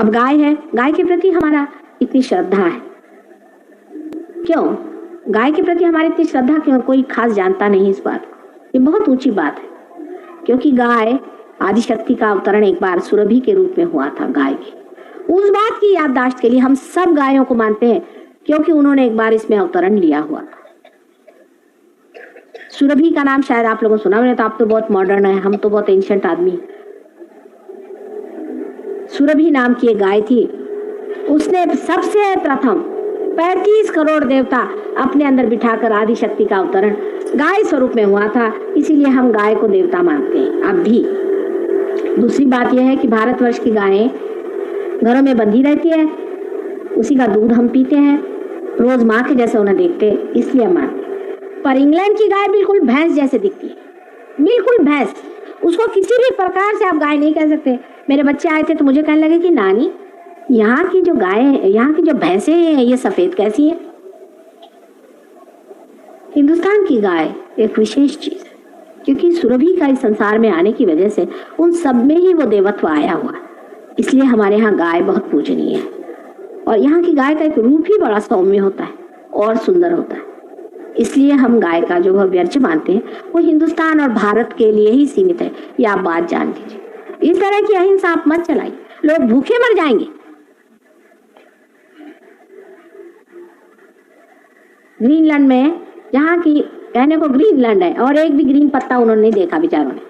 अब गाय है, गाय के प्रति हमारा इतनी श्रद्धा है, क्यों गाय के प्रति हमारी इतनी श्रद्धा क्यों? कोई खास जानता नहीं इस बात को। ये बहुत ऊंची बात है, क्योंकि गाय आदिशक्ति का अवतरण एक बार सुरभि के रूप में हुआ था। गाय की उस बात की याददाश्त के लिए हम सब गायों को मानते हैं, क्योंकि उन्होंने एक बार इसमें अवतरण लिया हुआ था। सुरभि का नाम शायद आप लोगों ने सुना होगा, तो आप तो बहुत मॉडर्न है, हम तो बहुत एंशिएंट आदमी। सुरभि नाम की एक गाय थी, उसने सबसे प्रथम 35 करोड़ देवता अपने अंदर बिठाकर आदिशक्ति का अवतरण गाय स्वरूप में हुआ था, इसीलिए हम गाय को देवता मानते हैं अब भी। दूसरी बात यह है कि भारतवर्ष की गायें घरों में बंधी रहती है, उसी का दूध हम पीते हैं, रोज माँ के जैसे उन्हें देखते हैं, इसलिए हम मानते हैं। पर इंग्लैंड की गाय बिल्कुल भैंस जैसे दिखती है, बिल्कुल भैंस, उसको किसी भी प्रकार से आप गाय नहीं कह सकते। मेरे बच्चे आए थे तो मुझे कहने लगे कि नानी, यहाँ की जो गाय, यहाँ की जो भैंसें हैं ये सफेद कैसी है? हिंदुस्तान की गाय एक विशेष चीज है, क्योंकि सुरभि का इस संसार में आने की वजह से उन सब में ही वो देवत्व आया हुआ, इसलिए हमारे यहाँ गाय बहुत पूजनीय है। और यहाँ की गाय का एक रूप ही बड़ा सौम्य होता है और सुंदर होता है, इसलिए हम गाय का जो वह व्यर्थ मानते हैं वो हिंदुस्तान और भारत के लिए ही सीमित है। ये आप बात जान लीजिए। इस तरह की अहिंसा आप मत चलाइए, लोग भूखे मर जाएंगे। ग्रीनलैंड में, जहाँ की कहने को ग्रीनलैंड है और एक भी ग्रीन पत्ता उन्होंने नहीं देखा बेचारों ने,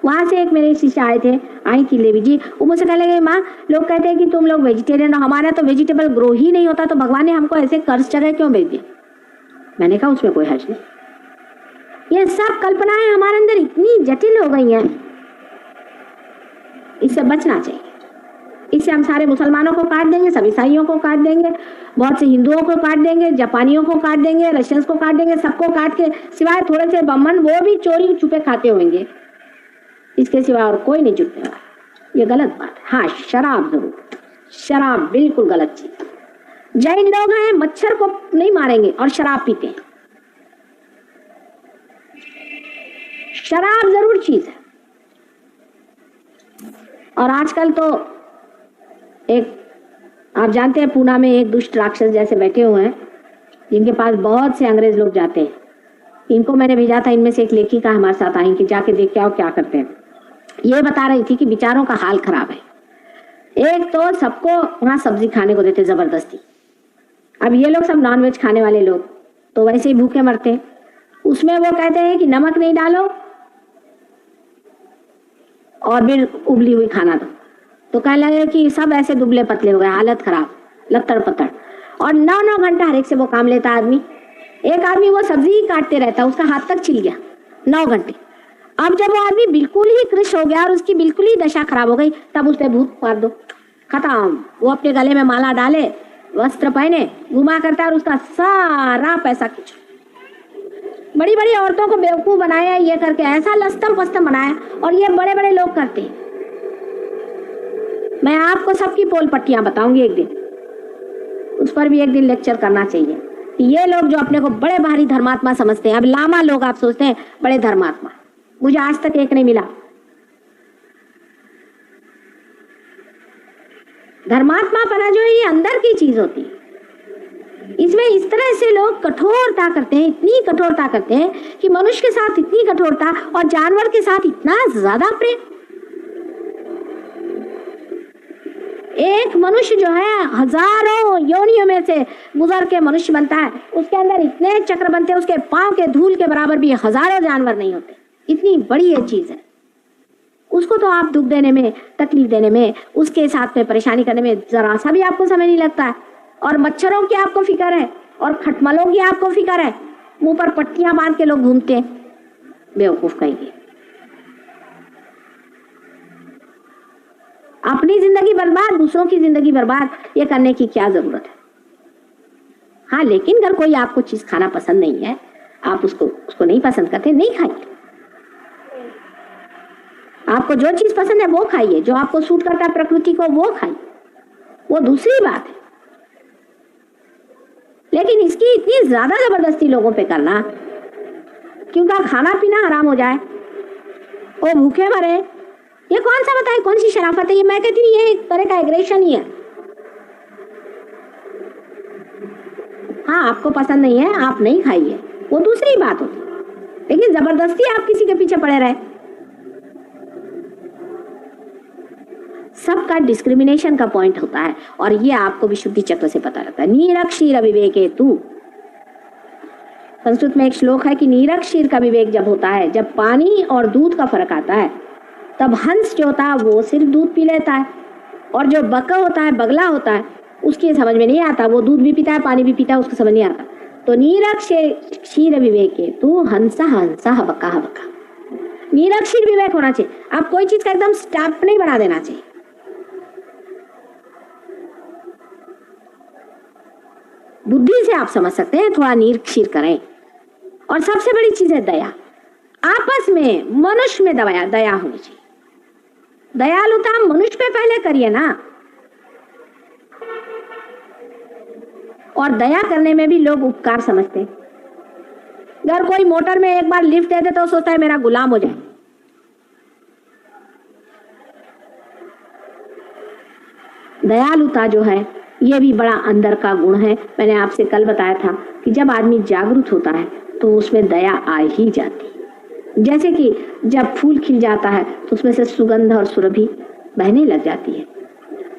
वहां से एक मेरे शिष्य आई थी लेवी जी, वो मुझसे कहने लगे माँ, लोग कहते हैं कि तुम लोग वेजिटेरियन हो, हमारा तो वेजिटेबल ग्रो ही नहीं होता, तो भगवान ने हमको ऐसे कर्ज जगह क्यों भेज दिया? मैंने कहा उसमें कोई हर्ज नहीं, ये सब कल्पनाएं हमारे अंदर इतनी जटिल हो गई हैं, इससे बचना चाहिए। इससे हम सारे मुसलमानों को काट देंगे, सब ईसाइयों को काट देंगे, बहुत से हिंदुओं को काट देंगे, जापानियों को काट देंगे, रशियंस को काट देंगे, सबको काट के, सिवाय थोड़े से ब्राह्मण, वो भी चोरी छुपे खाते होंगे, इसके सिवा और कोई नहीं जुटेगा। ये गलत बात है। हाँ, शराब जरूर, शराब बिल्कुल गलत चीज। जैन लोग हैं, मच्छर को नहीं मारेंगे और शराब पीते हैं, शराब जरूर चीज है। और आजकल तो एक, आप जानते हैं, पूना में एक दुष्ट राक्षस जैसे बैठे हुए हैं, जिनके पास बहुत से अंग्रेज लोग जाते हैं। इनको मैंने भेजा था, इनमें से एक लेखिका हमारे साथ आई कि जाके देख के आओ क्या करते हैं। ये बता रही थी कि बेचारों का हाल खराब है। एक तो सबको वहां सब्जी खाने को देते जबरदस्ती। अब ये लोग सब नॉनवेज खाने वाले लोग तो वैसे ही भूखे मरते हैं, उसमें वो कहते हैं कि नमक नहीं डालो और फिर उबली हुई खाना दो, तो कहने लगे कि सब ऐसे दुबले पतले हो गए, हालत खराब, लत्तर पत्तर। और 9-9 घंटा हर एक से वो काम लेता आदमी। एक आदमी वो सब्जी ही काटते रहता, उसका हाथ तक छिल गया 9 घंटे। अब जब वो आदमी बिल्कुल ही कृश हो गया और उसकी बिल्कुल ही दशा खराब हो गई, तब उस पर भूत मार दो, खत्म। वो अपने गले में माला डाले, वस्त्र पहने, घुमा करता है और उसका सारा पैसा खींच। बड़ी बड़ी औरतों को बेवकूफ बनाया, ये करके ऐसा लस्तम पस्तम बनाया, और ये बड़े बड़े लोग करते हैं। मैं आपको सबकी पोल पट्टियां बताऊंगी एक दिन, उस पर भी एक दिन लेक्चर करना चाहिए। ये लोग जो अपने को बड़े भारी धर्मात्मा समझते हैं, अब लामा लोग आप सोचते हैं बड़े धर्मात्मा, मुझे आज तक एक नहीं मिला। धर्मात्मा पना जो है ये अंदर की चीज होती है, इसमें इस तरह से लोग कठोरता करते हैं, इतनी कठोरता करते हैं कि मनुष्य के साथ इतनी कठोरता और जानवर के साथ इतना ज्यादा प्रेम। एक मनुष्य जो है हजारों योनियों में से गुजर के मनुष्य बनता है, उसके अंदर इतने चक्र बनते हैं, उसके पांव के धूल के बराबर भी हजारों जानवर नहीं होते। इतनी बड़ी ये चीज है, उसको तो आप दुख देने में, तकलीफ देने में, उसके साथ में परेशानी करने में जरा सा भी आपको समय नहीं लगता है। और मच्छरों की आपको फिक्र है और खटमलों की आपको फिक्र है, मुंह पर पट्टियां बांध के लोग घूमते हैं, बेवकूफ कहेंगे। अपनी जिंदगी बर्बाद, दूसरों की जिंदगी बर्बाद, ये करने की क्या जरूरत है? हाँ, लेकिन अगर कोई आपको चीज खाना पसंद नहीं है, आप उसको नहीं पसंद करते, नहीं खाइए। आपको जो चीज पसंद है वो खाइए, जो आपको सूट करता है प्रकृति को वो खाइए, वो दूसरी बात है। लेकिन इसकी इतनी ज्यादा जबरदस्ती लोगों पे करना कि उनका खाना पीना हराम हो जाए, वो भूखे मरे, ये कौन सा बताए, कौन सी शराफत है? ये मैं कहती हूँ ये एक तरह का एग्रेशन ही है। हाँ, आपको पसंद नहीं है, आप नहीं खाइए, वो दूसरी बात होती, लेकिन जबरदस्ती आप किसी के पीछे पड़े रहे। सबका डिस्क्रिमिनेशन का पॉइंट होता है, और ये आपको विशुद्धि चक्र से पता लगता है। नीरक क्षीर विवेके तू, संस्कृत में एक श्लोक है कि नीरक क्षीर का विवेक जब होता है, जब पानी और दूध का फर्क आता है, तब हंस जो होता है वो सिर्फ दूध पी लेता है, और जो बका होता है, बगला होता है, उसकी समझ में नहीं आता, वो दूध भी पीता है, पानी भी पीता है, उसको समझ नहीं आता। तो नीरक क्षीर विवेके तू हंसा हंसा बका बका, नीरक क्षीर विवेक होना चाहिए। आप कोई चीज का एकदम स्टैम्प नहीं बना देना चाहिए। बुद्धि से आप समझ सकते हैं, थोड़ा नीर क्षीर करें। और सबसे बड़ी चीज है दया। आपस में मनुष्य में दया होनी चाहिए। दयालुता मनुष्य पे पहले करिए ना। और दया करने में भी लोग उपकार समझते हैं। अगर कोई मोटर में एक बार लिफ्ट दे दे तो सोचता है मेरा गुलाम हो जाए। दयालुता जो है ये भी बड़ा अंदर का गुण है। मैंने आपसे कल बताया था कि जब आदमी जागरूक होता है तो उसमें दया आ ही जाती है। जैसे कि जब फूल खिल जाता है तो उसमें से सुगंध और सुरभि बहने लग जाती है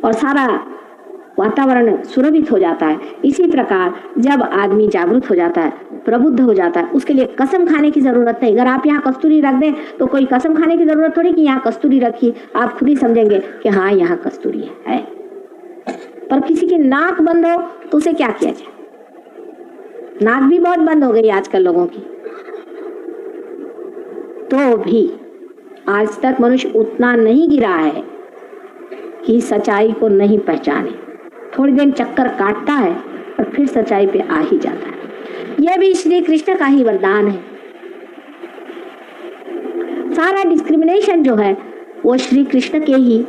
और सारा वातावरण सुरभित हो जाता है। इसी प्रकार जब आदमी जागरूक हो जाता है, प्रबुद्ध हो जाता है, उसके लिए कसम खाने की जरूरत नहीं। अगर आप यहाँ कस्तूरी रख दें तो कोई कसम खाने की जरूरत थोड़ी कि यहाँ कस्तूरी रखी, आप खुद ही समझेंगे कि हाँ यहाँ कस्तूरी है। पर किसी की नाक बंद हो तो उसे क्या किया जाए? नाक भी बहुत बंद हो गई आजकल लोगों की। तो भी आज तक मनुष्य उतना नहीं गिरा है कि सच्चाई को नहीं पहचाने। थोड़ी देर चक्कर काटता है और फिर सच्चाई पे आ ही जाता है। यह भी श्री कृष्ण का ही वरदान है। सारा डिस्क्रिमिनेशन जो है वो श्री कृष्ण के ही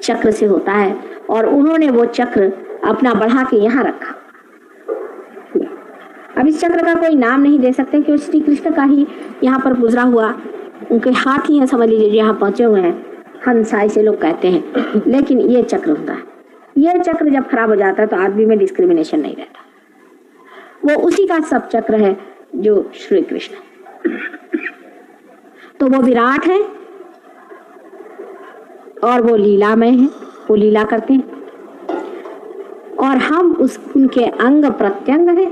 चक्र से होता है और उन्होंने वो चक्र अपना बढ़ा के यहाँ रखा। अब इस चक्र का कोई नाम नहीं दे सकते कि श्री कृष्ण का ही यहाँ पर गुजरा हुआ, उनके हाथ ही है, समझ लीजिए यहाँ पहुंचे हुए हैं, हंसाई से लोग कहते हैं। लेकिन ये चक्र होता है। ये चक्र जब खराब हो जाता है तो आदमी में डिस्क्रिमिनेशन नहीं रहता। वो उसी का सब चक्र है जो श्री कृष्ण है। तो वो विराट है और वो लीलामय है, वो लीला करते हैं और हम उनके अंग प्रत्यंग हैं।